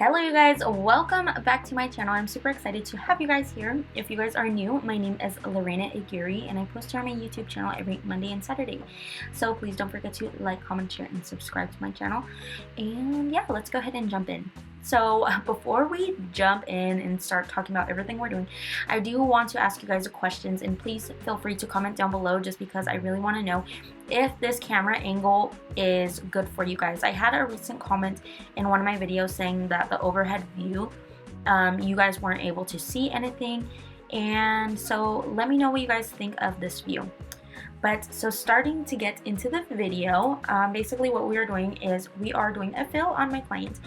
Hello you guys, welcome back to my channel. I'm super excited to have you guys here. If you guys are new, my name is LORENAAGUIRRE and I post here on my YouTube channel every Monday and Saturday. So please don't forget to like, comment, share, and subscribe to my channel. And yeah, let's go ahead and jump in. So before we jump in and start talking about everything we're doing, I do want to ask you guys questions, and please feel free to comment down below just because I really want to know if this camera angle is good for you guys. I had a recent comment in one of my videos saying that the overhead view, you guys weren't able to see anything, and so let me know what you guys think of this view. But so starting to get into the video, basically what we are doing is we are doing a fill on my client.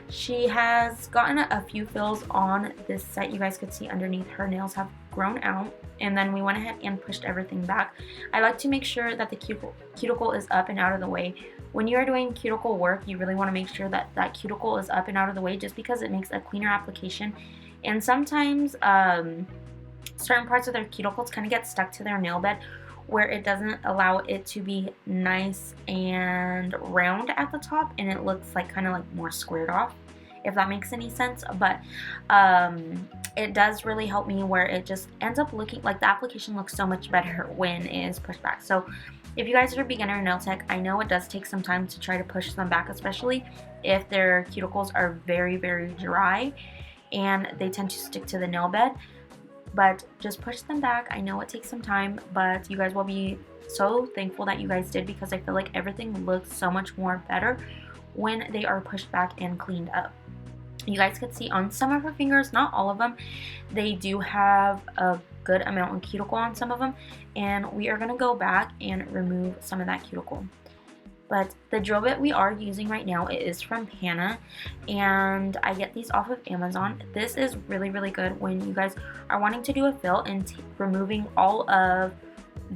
She has gotten a few fills on this set. You guys could see underneath her nails have grown out, and then we went ahead and pushed everything back. I like to make sure that the cuticle is up and out of the way. When you are doing cuticle work, you really want to make sure that that cuticle is up and out of the way just because it makes a cleaner application. And sometimes certain parts of their cuticles kind of get stuck to their nail bed, where it doesn't allow it to be nice and round at the top, and it looks like kind of like more squared off, if that makes any sense. But it does really help me where it just ends up looking like the application looks so much better when it is pushed back. So if you guys are a beginner nail tech, I know it does take some time to try to push them back, especially if their cuticles are very, very dry and they tend to stick to the nail bed. But just push them back. I know it takes some time, but you guys will be so thankful that you guys did, because I feel like everything looks so much more better when they are pushed back and cleaned up. You guys could see on some of her fingers, not all of them, they do have a good amount of cuticle on some of them, and we are going to go back and remove some of that cuticle. But the drill bit we are using right now, it is from Hannah, and I get these off of Amazon. This is really, really good when you guys are wanting to do a fill and removing all of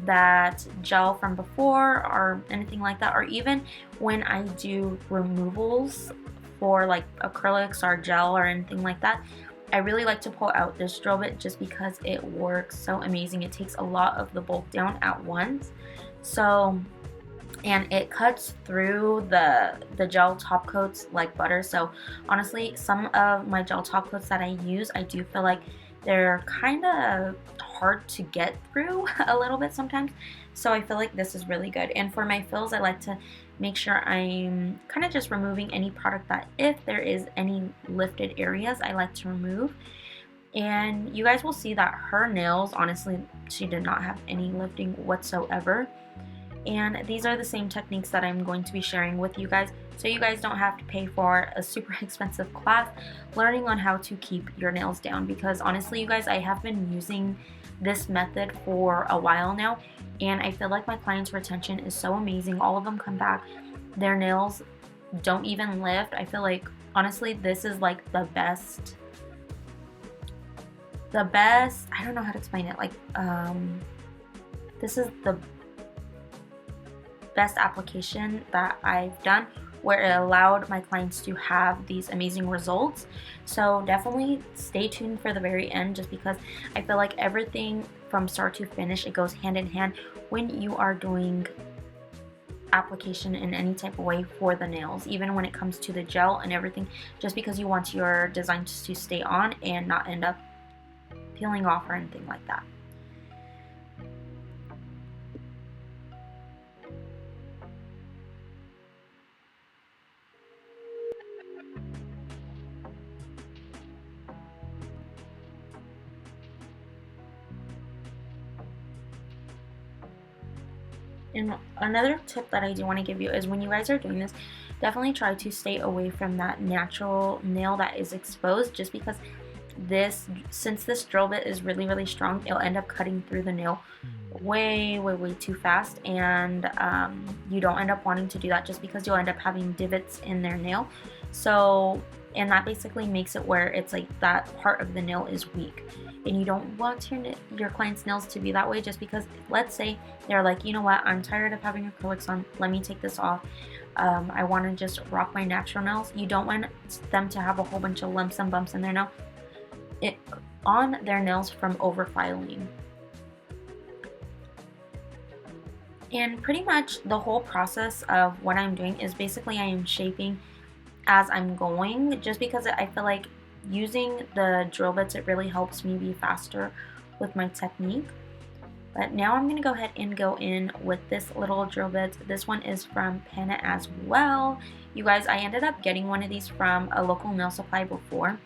that gel from before or anything like that, or even when I do removals for like acrylics or gel or anything like that. I really like to pull out this drill bit just because it works so amazing. It takes a lot of the bulk down at once. And it cuts through the gel top coats like butter. So honestly, some of my gel top coats that I use, I do feel like they're kind of hard to get through a little bit sometimes. So I feel like this is really good. And for my fills, I like to make sure I'm kind of just removing any product that, if there is any lifted areas, I like to remove. And you guys will see that her nails, honestly, she did not have any lifting whatsoever. And these are the same techniques that I'm going to be sharing with you guys, so you guys don't have to pay for a super expensive class learning on how to keep your nails down. Because honestly, you guys, I have been using this method for a while now, and I feel like my clients' retention is so amazing. All of them come back, their nails don't even lift. I feel like, honestly, this is like the best, I don't know how to explain it, like this is the best application that I've done, where it allowed my clients to have these amazing results. So definitely stay tuned for the very end, just because I feel like everything from start to finish, it goes hand in hand when you are doing application in any type of way for the nails, even when it comes to the gel and everything, just because you want your designs to stay on and not end up peeling off or anything like that. And another tip that I do want to give you is, when you guys are doing this, definitely try to stay away from that natural nail that is exposed, just because since this drill bit is really, really strong, it'll end up cutting through the nail way, way, way too fast. And you don't end up wanting to do that, just because you'll end up having divots in their nail. So, and that basically makes it where it's like that part of the nail is weak, and you don't want your client's nails to be that way, just because, let's say they're like, you know what, I'm tired of having acrylics on, let me take this off. I want to just rock my natural nails. You don't want them to have a whole bunch of lumps and bumps in their nail, on their nails from over filing. And pretty much the whole process of what I'm doing is basically I am shaping as I'm going, just because I feel like using the drill bits, it really helps me be faster with my technique. But now I'm going to go ahead and go in with this little drill bit. This one is from Penna as well. You guys, I ended up getting one of these from a local nail supply before,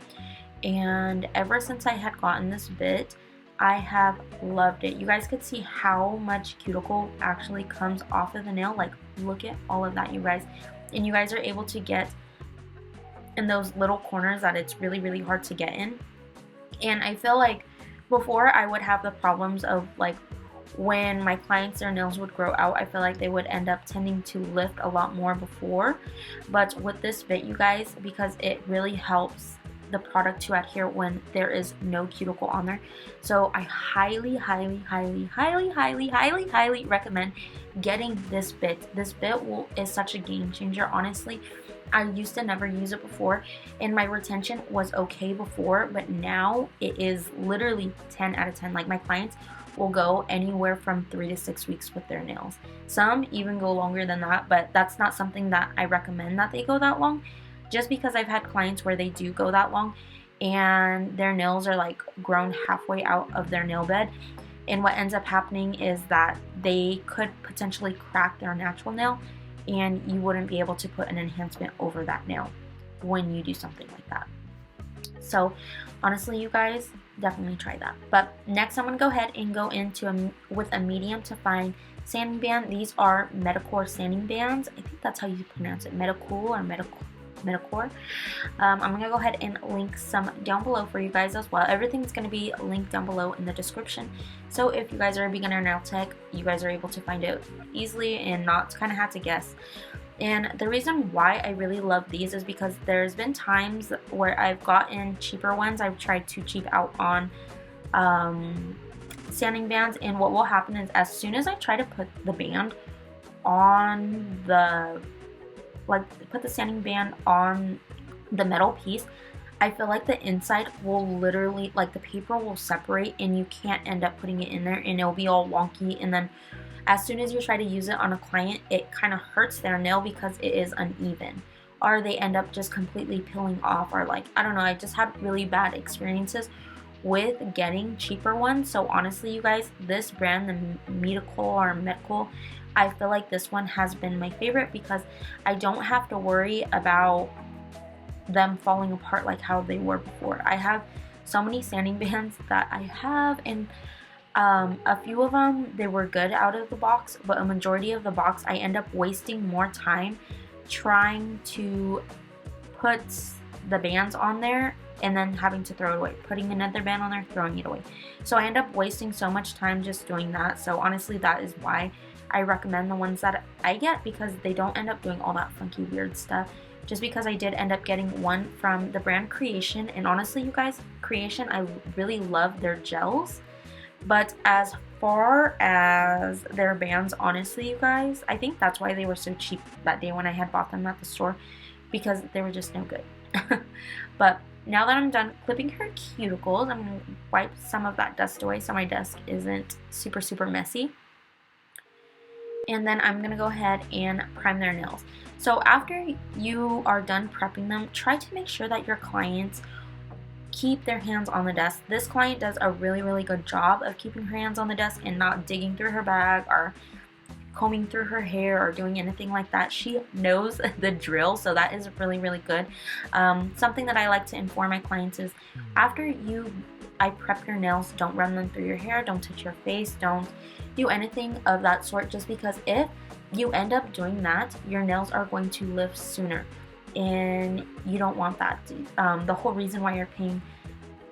and ever since I had gotten this bit, I have loved it. You guys could see how much cuticle actually comes off of the nail. Like, look at all of that, you guys. And you guys are able to get in those little corners that it's really, really hard to get in. And I feel like before I would have the problems of like when my clients, their nails would grow out, I feel like they would end up tending to lift a lot more before. But with this bit, you guys, because it really helps the product to adhere when there is no cuticle on there. So I highly, highly, highly, highly, highly, highly, highly recommend getting this bit. This bit is such a game changer, honestly. I used to never use it before, and my retention was okay before, but now it is literally 10 out of 10. Like, my clients will go anywhere from 3 to 6 weeks with their nails. Some even go longer than that, but that's not something that I recommend that they go that long, just because I've had clients where they do go that long and their nails are like grown halfway out of their nail bed, and what ends up happening is that they could potentially crack their natural nail, and you wouldn't be able to put an enhancement over that nail when you do something like that. So honestly, you guys, definitely try that. But next, I'm going to go ahead and go into with a medium to fine sanding band. These are Metacore sanding bands. I think that's how you pronounce it, Metacool or Metacore. I'm going to go ahead and link some down below for you guys as well. Everything's going to be linked down below in the description. So if you guys are a beginner nail tech, you guys are able to find it easily and not kind of have to guess. And the reason why I really love these is because there's been times where I've gotten cheaper ones. I've tried to cheap out on sanding bands, and what will happen is as soon as I try to put the band on the, put the sanding band on the metal piece, I feel like the inside will literally, like, the paper will separate and you can't end up putting it in there, and it'll be all wonky, and then as soon as you try to use it on a client, it kind of hurts their nail because it is uneven, or they end up just completely peeling off, or like, I don't know, I just had really bad experiences with getting cheaper ones. So honestly, you guys, this brand, the Metacool, I feel like this one has been my favorite because I don't have to worry about them falling apart like how they were before. I have so many sanding bands that I have, and a few of them, they were good out of the box, but a majority of the box, I end up wasting more time trying to put the bands on there and then having to throw it away, putting another band on there, throwing it away. So I end up wasting so much time just doing that. So honestly, that is why I recommend the ones that I get, because they don't end up doing all that funky weird stuff. Just because I did end up getting one from the brand Creation, and honestly, you guys, Creation, I really love their gels. But as far as their bands, honestly, you guys, I think that's why they were so cheap that day when I had bought them at the store, because they were just no good. But now that I'm done clipping her cuticles, I'm going to wipe some of that dust away so my desk isn't super, super messy. And then I'm going to go ahead and prime their nails. So after you are done prepping them, try to make sure that your clients keep their hands on the desk. This client does a really, really good job of keeping her hands on the desk and not digging through her bag or combing through her hair or doing anything like that. She knows the drill, so that is really, really good. Something that I like to inform my clients is after I prep your nails, don't run them through your hair, don't touch your face, don't do anything of that sort, just because if you end up doing that, your nails are going to lift sooner, and you don't want that. The whole reason why you're paying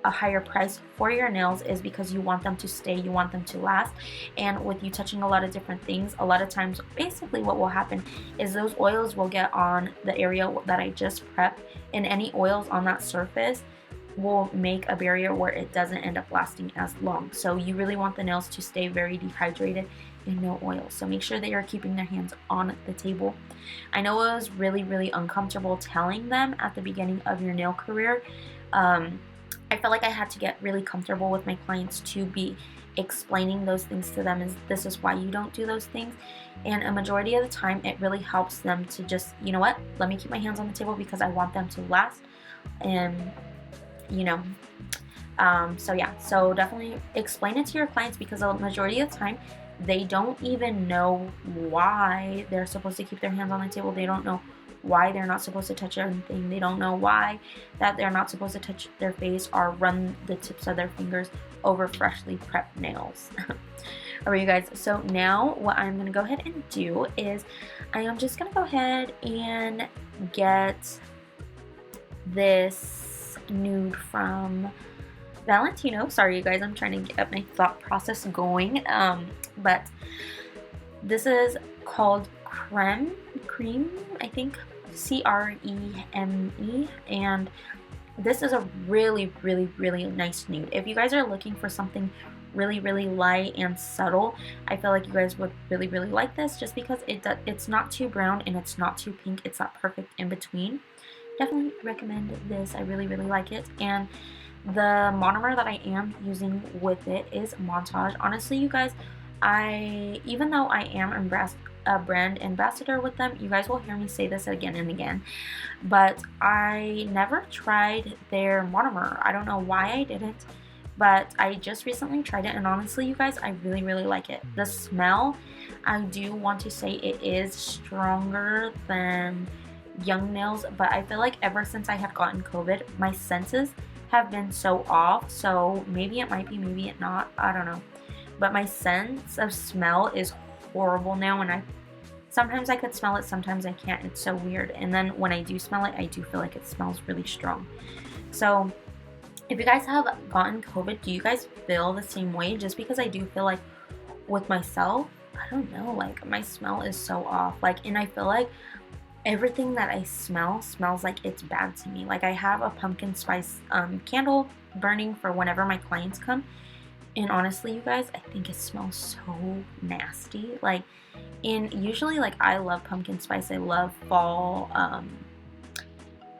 a higher price for your nails is because you want them to stay, you want them to last. And with you touching a lot of different things, a lot of times basically what will happen is those oils will get on the area that I just prepped, and any oils on that surface will make a barrier where it doesn't end up lasting as long. So you really want the nails to stay very dehydrated and no oil. So make sure that you're keeping their hands on the table. I know it was really, really uncomfortable telling them at the beginning of your nail career. I felt like I had to get really comfortable with my clients to be explaining those things to them, is this is why you don't do those things. And a majority of the time it really helps them to just, you know what, let me keep my hands on the table because I want them to last. And you know, so yeah, so definitely explain it to your clients, because the majority of the time they don't even know why they're supposed to keep their hands on the table. They don't know why they're not supposed to touch anything. They don't know why that they're not supposed to touch their face or run the tips of their fingers over freshly prepped nails. Alright, you guys, so now what I'm going to go ahead and do is I am just going to go ahead and get this nude from Valentino. Sorry you guys, I'm trying to get my thought process going. But this is called Creme, I think, C-R-E-M-E, and this is a really nice nude. If you guys are looking for something really light and subtle, I feel like you guys would really like this, just because it's not too brown and it's not too pink. It's that perfect in between. Definitely recommend this. I really like it. And the monomer that I am using with it is Montage. Honestly, you guys, even though I am a brand ambassador with them, you guys will hear me say this again and again, but I never tried their monomer. I don't know why I didn't, but I just recently tried it, and honestly, you guys, I really like it. The smell, I do want to say it is stronger than Young Nails, but I feel like ever since I have gotten COVID, my senses have been so off, so maybe it might be, maybe it not, I don't know. But my sense of smell is horrible now, and sometimes I could smell it, sometimes I can't. It's so weird. And then when I do smell it, I do feel like it smells really strong. So if you guys have gotten COVID, do you guys feel the same way? Just because I do feel like with myself, I don't know, like my smell is so off. Like, and I feel like everything that I smell smells like it's bad to me. Like, I have a pumpkin spice candle burning for whenever my clients come, and honestly, you guys, I think it smells so nasty. Like, and usually, like, I love pumpkin spice. I love fall,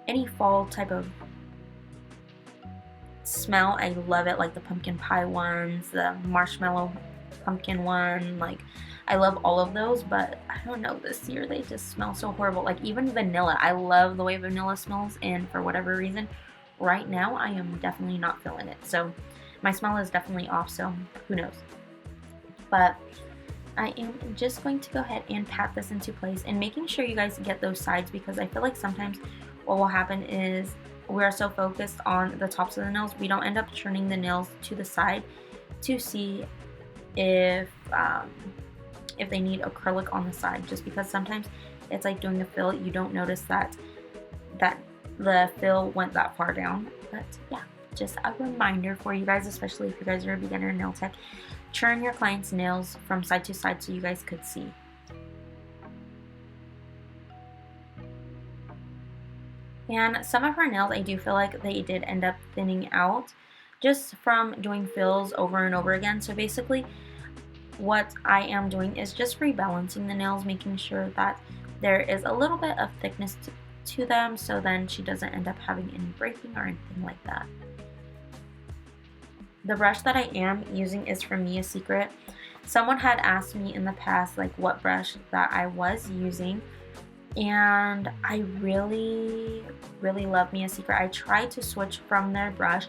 any fall type of smell. I love it, like the pumpkin pie ones, the marshmallow pumpkin one. Like, I love all of those, but I don't know, this year they just smell so horrible. Like, even vanilla, I love the way vanilla smells, and for whatever reason, right now I am definitely not feeling it. So my smell is definitely off, so who knows. But I am just going to go ahead and pat this into place, and making sure you guys get those sides, because I feel like sometimes what will happen is we are so focused on the tops of the nails, we don't end up turning the nails to the side to see if they need acrylic on the side, just because sometimes it's like doing a fill, you don't notice that the fill went that far down. But yeah, just a reminder for you guys, especially if you guys are a beginner nail tech, turn your clients' nails from side to side so you guys could see. And some of her nails, I do feel like they did end up thinning out just from doing fills over and over again. So basically what I am doing is just rebalancing the nails, making sure that there is a little bit of thickness to them, so then she doesn't end up having any breaking or anything like that. The brush that I am using is from Mia Secret. Someone had asked me in the past like what brush that I was using, and I really love Mia Secret. I tried to switch from their brush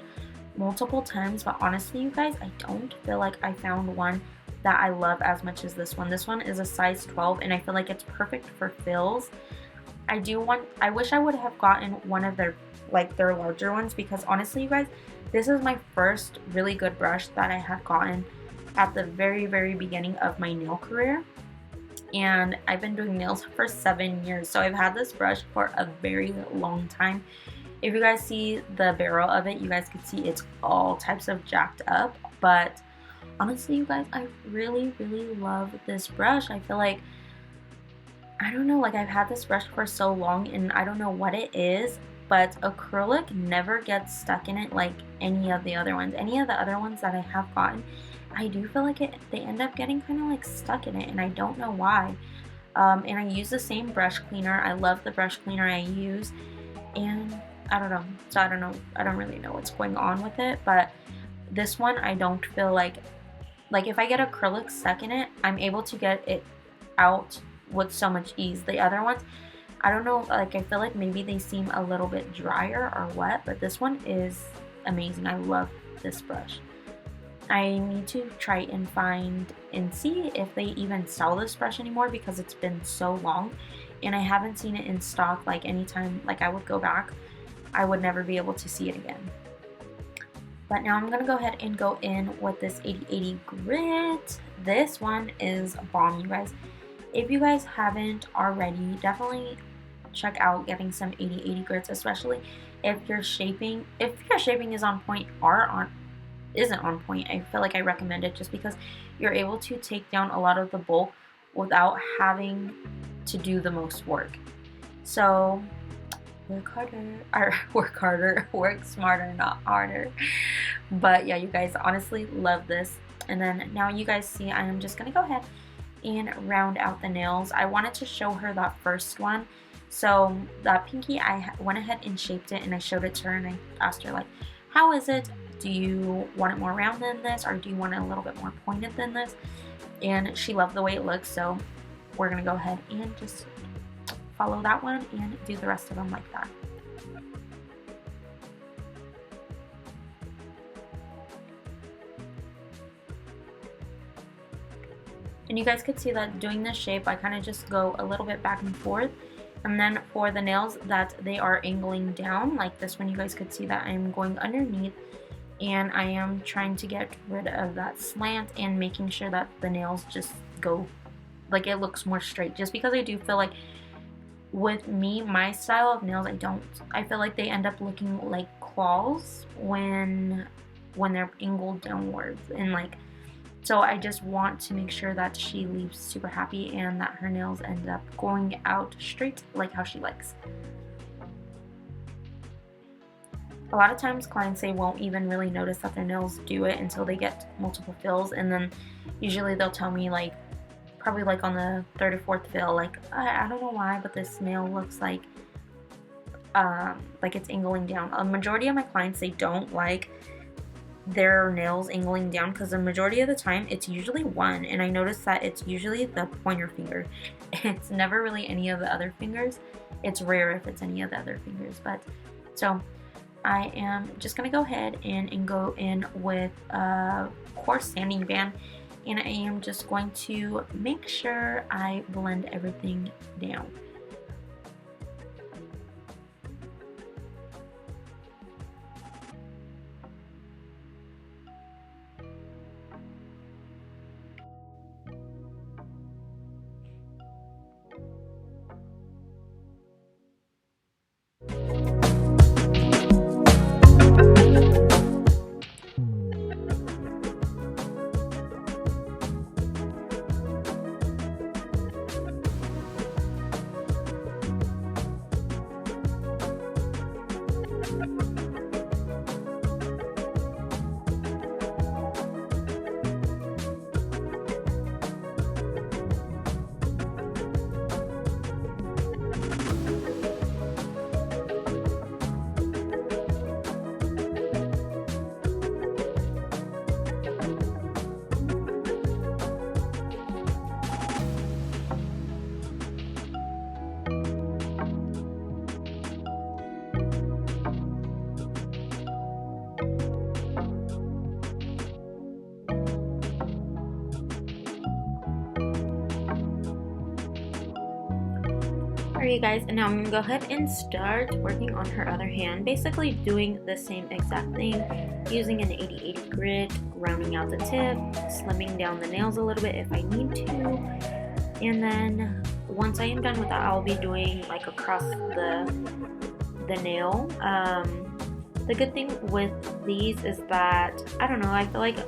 multiple times, but honestly, you guys, I don't feel like I found one that I love as much as this one. This one is a size 12, and I feel like it's perfect for fills. I wish I would have gotten one of their larger ones, because honestly, you guys, this is my first really good brush that I had gotten at the very beginning of my nail career. And I've been doing nails for 7 years, so I've had this brush for a very long time. If you guys see the barrel of it, you guys can see it's all types of jacked up, but honestly, you guys, I really love this brush. I feel like, I don't know, like I've had this brush for so long, and I don't know what it is, but acrylic never gets stuck in it like any of the other ones. Any of the other ones that I have gotten, I do feel like they end up getting kind of like stuck in it, and I don't know why. And I use the same brush cleaner. I love the brush cleaner I use, and I don't know. So I don't really know what's going on with it, but this one I don't feel like like if I get acrylic stuck in it, I'm able to get it out with so much ease. The other ones, I don't know, like I feel like maybe they seem a little bit drier or wet, but this one is amazing. I love this brush. I need to try and find and see if they even sell this brush anymore because it's been so long and I haven't seen it in stock. Like anytime like I would go back, I would never be able to see it again. But now I'm gonna go ahead and go in with this 8080 grit. This one is bomb, you guys. If you guys haven't already, definitely check out getting some 8080 grits, especially if your shaping is on point or isn't on point. I feel like I recommend it just because you're able to take down a lot of the bulk without having to do the most work. So work smarter, not harder. But yeah, you guys, honestly love this. And then now you guys see I am just gonna go ahead and round out the nails. I wanted to show her that first one. So that pinky, I went ahead and shaped it and I showed it to her and I asked her like, how is it? Do you want it more round than this or do you want it a little bit more pointed than this? And she loved the way it looks, so we're gonna go ahead and just follow that one and do the rest of them like that. And you guys could see that doing this shape, I kind of just go a little bit back and forth. And then for the nails that they are angling down, like this one, you guys could see that I'm going underneath and I am trying to get rid of that slant and making sure that the nails just go, like it looks more straight. Just because I do feel like with me, my style of nails, I feel like they end up looking like claws when they're angled downwards. And like, so I just want to make sure that she leaves super happy and that her nails end up going out straight like how she likes. A lot of times clients, they won't even really notice that their nails do it until they get multiple fills, and then usually they'll tell me like probably like on the third or fourth fill, like I don't know why, but this nail looks like it's angling down. A majority of my clients, they don't like their nails angling down because the majority of the time it's usually one, and I noticed that it's usually the pointer finger. It's never really any of the other fingers. It's rare if it's any of the other fingers. But so I am just gonna go ahead and go in with a coarse sanding band, and I am just going to make sure I blend everything down. Alright you guys, and now I'm going to go ahead and start working on her other hand, basically doing the same exact thing, using an 80/80 grit, rounding out the tip, slimming down the nails a little bit if I need to, and then once I am done with that, I'll be doing like across the nail. The good thing with these is that, I don't know, I feel like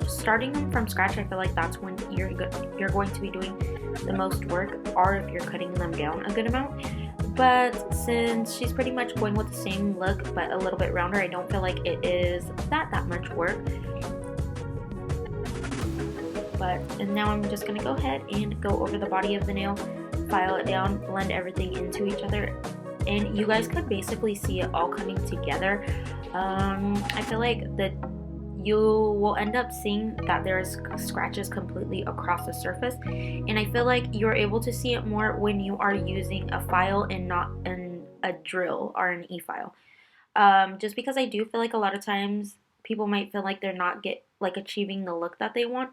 starting them from scratch, I feel like that's when you're going to be doing the most work, or if you're cutting them down a good amount. But since she's pretty much going with the same look but a little bit rounder, I don't feel like it is that much work. And now I'm just going to go ahead and go over the body of the nail, file it down, blend everything into each other, and you guys could basically see it all coming together. I feel like that you will end up seeing that there's scratches completely across the surface, and I feel like you're able to see it more when you are using a file and not a drill or an e-file. Just because I do feel like a lot of times people might feel like they're not achieving the look that they want,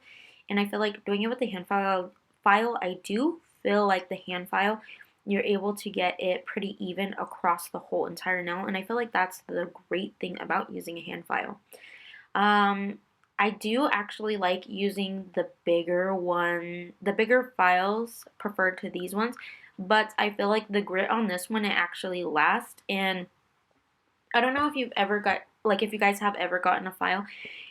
and I feel like doing it with the hand file, I do feel like the hand file, you're able to get it pretty even across the whole entire nail, and I feel like that's the great thing about using a hand file. I do actually like using the bigger files preferred to these ones, but I feel like the grit on this one, it actually lasts. And I don't know if if you guys have ever gotten a file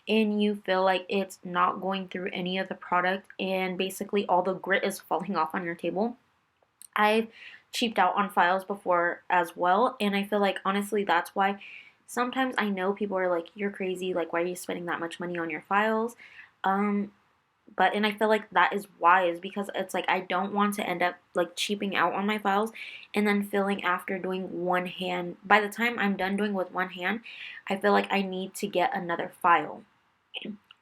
and you feel like it's not going through any of the product and basically all the grit is falling off on your table. I've cheaped out on files before as well, and I feel like honestly that's why sometimes I know people are like, you're crazy, like why are you spending that much money on your files? And I feel like that is wise because it's like I don't want to end up like cheaping out on my files and then feeling after doing one hand, by the time I'm done doing with one hand, I feel like I need to get another file.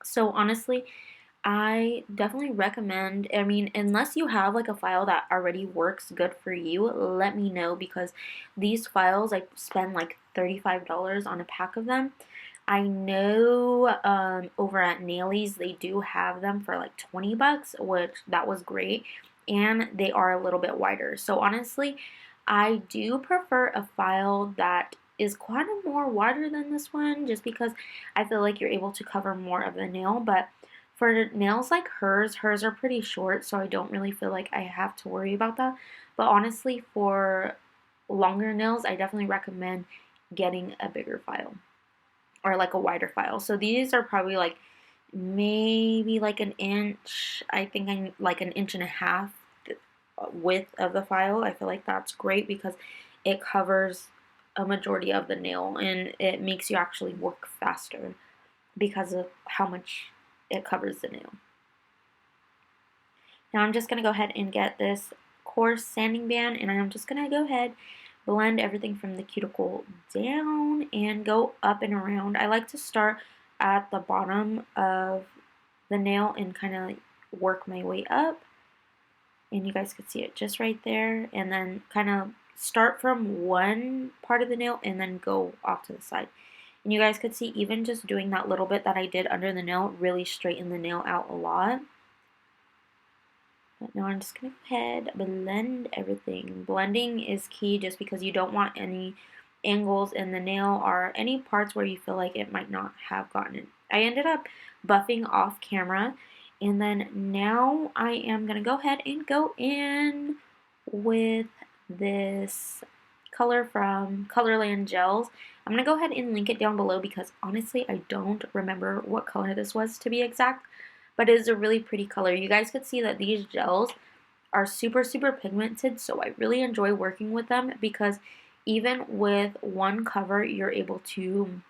So honestly, I definitely recommend, I mean, unless you have like a file that already works good for you, let me know, because these files, I spend like $35 on a pack of them. I know over at Nailies, they do have them for like 20 bucks, which that was great. And they are a little bit wider. So honestly, I do prefer a file that is quite a more wider than this one, just because I feel like you're able to cover more of the nail. But for nails like hers are pretty short, so I don't really feel like I have to worry about that. But honestly, for longer nails, I definitely recommend getting a bigger file or like a wider file. So these are probably like maybe like an inch. I think I'm like an inch and a half width of the file. I feel like that's great because it covers a majority of the nail and it makes you actually work faster because of how much it covers the nail. Now I'm just going to go ahead and get this coarse sanding band, and I'm just going to go ahead, blend everything from the cuticle down and go up and around. I like to start at the bottom of the nail and kind of work my way up, and you guys could see it just right there, and then kind of start from one part of the nail and then go off to the side. And you guys could see even just doing that little bit that I did under the nail really straightened the nail out a lot. But now I'm just going to go ahead, blend everything. Blending is key just because you don't want any angles in the nail or any parts where you feel like it might not have gotten it. I ended up buffing off camera, and then now I am going to go ahead and go in with this color from Colorland Gels. I'm going to go ahead and link it down below because honestly I don't remember what color this was to be exact, but it is a really pretty color. You guys could see that these gels are super pigmented, so I really enjoy working with them because even with one cover you're able to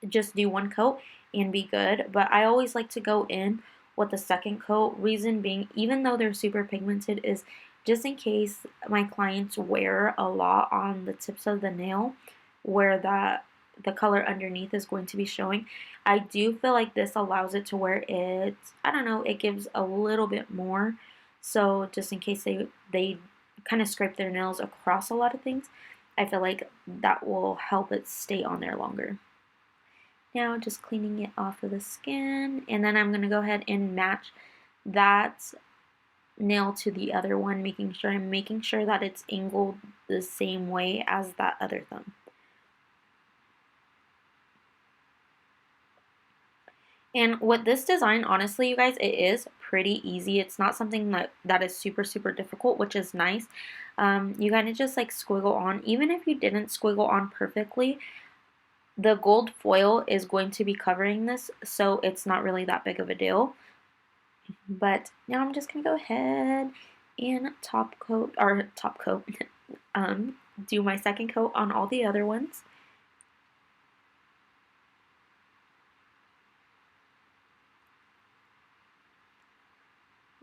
just do one coat and be good. But I always like to go in with the second coat, reason being, even though they're super pigmented, is just in case my clients wear a lot on the tips of the nail where the color underneath is going to be showing. I do feel like this allows it to where it, I don't know, it gives a little bit more. So just in case they kind of scrape their nails across a lot of things, I feel like that will help it stay on there longer. Now just cleaning it off of the skin, and then I'm going to go ahead and match that nail to the other one, making sure that it's angled the same way as that other thumb. And with this design, honestly, you guys, it is pretty easy. It's not something that is super difficult, which is nice. You kind of just like squiggle on. Even if you didn't squiggle on perfectly, the gold foil is going to be covering this, so it's not really that big of a deal. But now I'm just going to go ahead and top coat, do my second coat on all the other ones.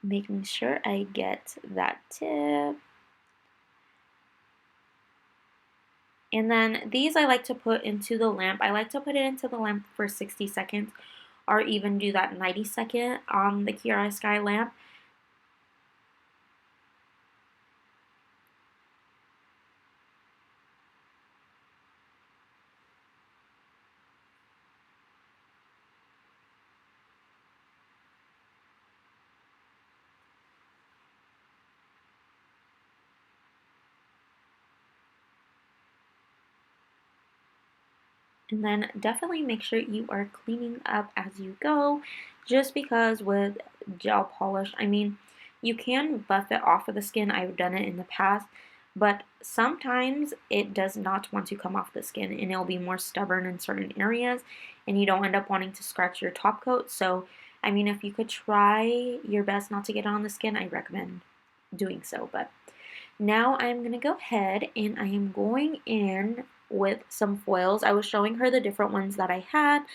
Making sure I get that tip. And then these I like to put into the lamp. I like to put it into the lamp for 60 seconds or even do that 90-second on the Kiara Sky lamp. And then definitely make sure you are cleaning up as you go, just because with gel polish, I mean, you can buff it off of the skin. I've done it in the past, but sometimes it does not want to come off the skin and it'll be more stubborn in certain areas and you don't end up wanting to scratch your top coat. So, I mean, if you could try your best not to get it on the skin, I recommend doing so. But now I'm going to go ahead and I am going in with some foils. I was showing her the different ones that I had,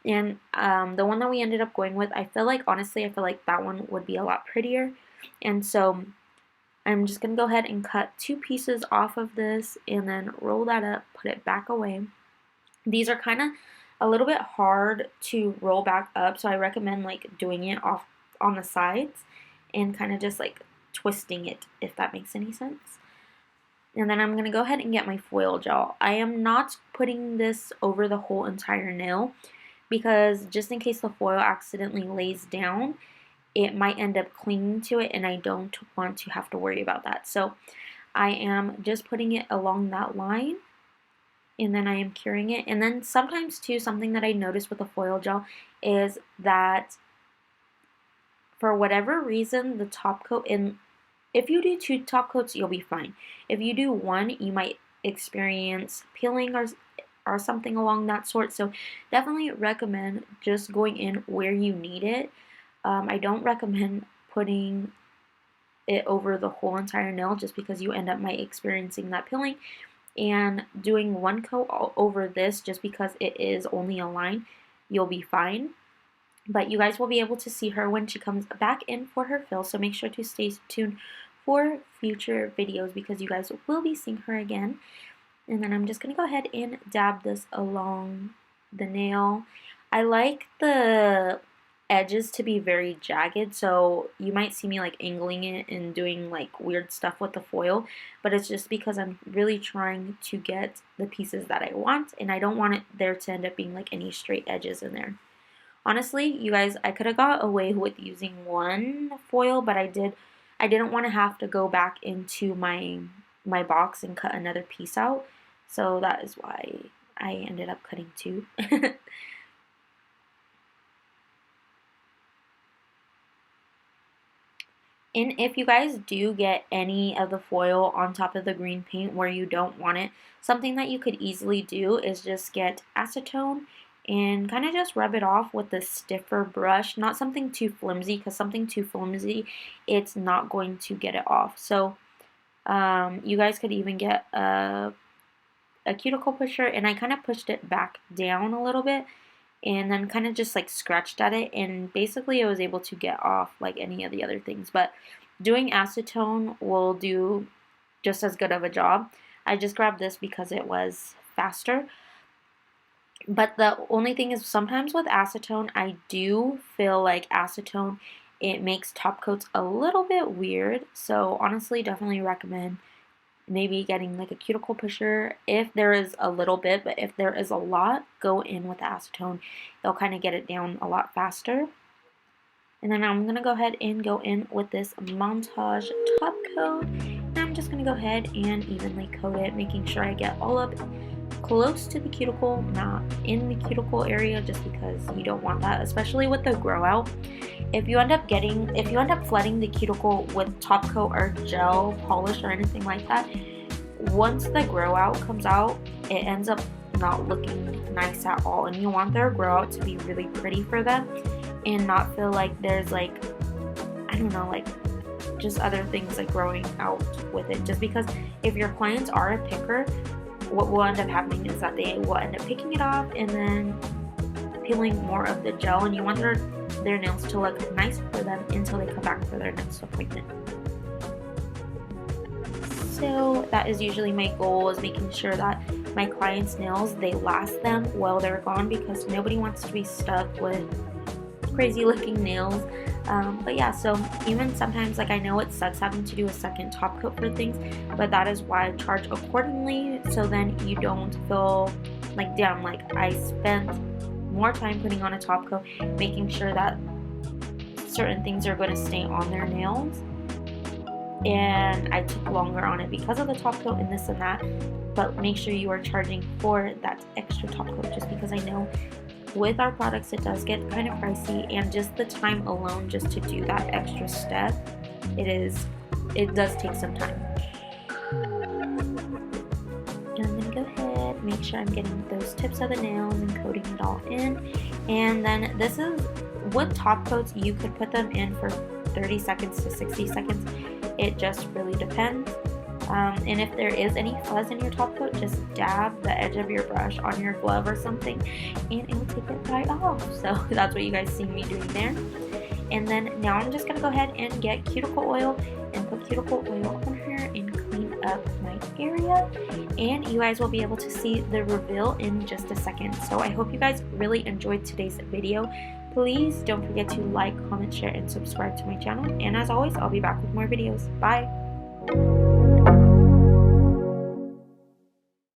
and the one that we ended up going with, I feel like, honestly, I feel like that one would be a lot prettier. And so I'm just going to go ahead and cut 2 pieces off of this and then roll that up, put it back away. These are kind of a little bit hard to roll back up, so I recommend like doing it off on the sides and kind of just like twisting it, if that makes any sense. And then I'm going to go ahead and get my foil gel. I am not putting this over the whole entire nail because just in case the foil accidentally lays down, it might end up clinging to it, and I don't want to have to worry about that. So I am just putting it along that line, and then I am curing it. And then sometimes too, something that I noticed with the foil gel is that for whatever reason, the top coat, and if you do 2 top coats, you'll be fine. If you do 1, you might experience peeling or something along that sort. So definitely recommend just going in where you need it. I don't recommend putting it over the whole entire nail just because you end up might experiencing that peeling, and doing 1 coat over this just because it is only a line, you'll be fine. But you guys will be able to see her when she comes back in for her fill, so make sure to stay tuned for future videos because you guys will be seeing her again. And then I'm just going to go ahead and dab this along the nail. I like the edges to be very jagged, so you might see me like angling it and doing like weird stuff with the foil, but it's just because I'm really trying to get the pieces that I want, and I don't want it there to end up being like any straight edges in there. Honestly, you guys, I could have got away with using 1 foil, but I didn't want to have to go back into my box and cut another piece out. So that is why I ended up cutting 2. And if you guys do get any of the foil on top of the green paint where you don't want it, something that you could easily do is just get acetone and kind of just rub it off with a stiffer brush, not something too flimsy, because something too flimsy, it's not going to get it off. So you guys could even get a cuticle pusher, and I kind of pushed it back down a little bit and then kind of just like scratched at it, and basically it was able to get off like any of the other things. But doing acetone will do just as good of a job. I just grabbed this because it was faster. But the only thing is, sometimes with acetone, I do feel like acetone, it makes top coats a little bit weird. So honestly, definitely recommend maybe getting like a cuticle pusher if there is a little bit, but if there is a lot, go in with the acetone. They'll kind of get it down a lot faster. And then I'm going to go ahead and go in with this Montage top coat. And I'm just going to go ahead and evenly coat it, making sure I get all up close to the cuticle, not in the cuticle area, just because you don't want that, especially with the grow out. If you end up flooding the cuticle with top coat or gel polish or anything like that, once the grow out comes out, it ends up not looking nice at all, and you want their grow out to be really pretty for them and not feel like there's like, I don't know, like just other things like growing out with it. Just because if your clients are a picker, what will end up happening is that they will end up picking it off and then peeling more of the gel, and you want their nails to look nice for them until they come back for their next appointment. So that is usually my goal, is making sure that my clients' nails, they last them while they're gone, because nobody wants to be stuck with crazy looking nails. But yeah, so even sometimes, like, I know it sucks having to do a second top coat for things, but that is why I charge accordingly, so then you don't feel like, damn, like I spent more time putting on a top coat, making sure that certain things are going to stay on their nails, and I took longer on it because of the top coat and this and that. But make sure you are charging for that extra top coat, just because I know with our products it does get kind of pricey, and just the time alone just to do that extra step, it does take some time. And I'm gonna go ahead, make sure I'm getting those tips of the nails and coating it all in. And then this is, with top coats, you could put them in for 30 seconds to 60 seconds. It just really depends. And if there is any fuzz in your top coat, just dab the edge of your brush on your glove or something, and it will take it right off. So that's what you guys see me doing there. And then now I'm just going to go ahead and get cuticle oil and put cuticle oil on here and clean up my area. And you guys will be able to see the reveal in just a second. So I hope you guys really enjoyed today's video. Please don't forget to like, comment, share, and subscribe to my channel. And as always, I'll be back with more videos. Bye!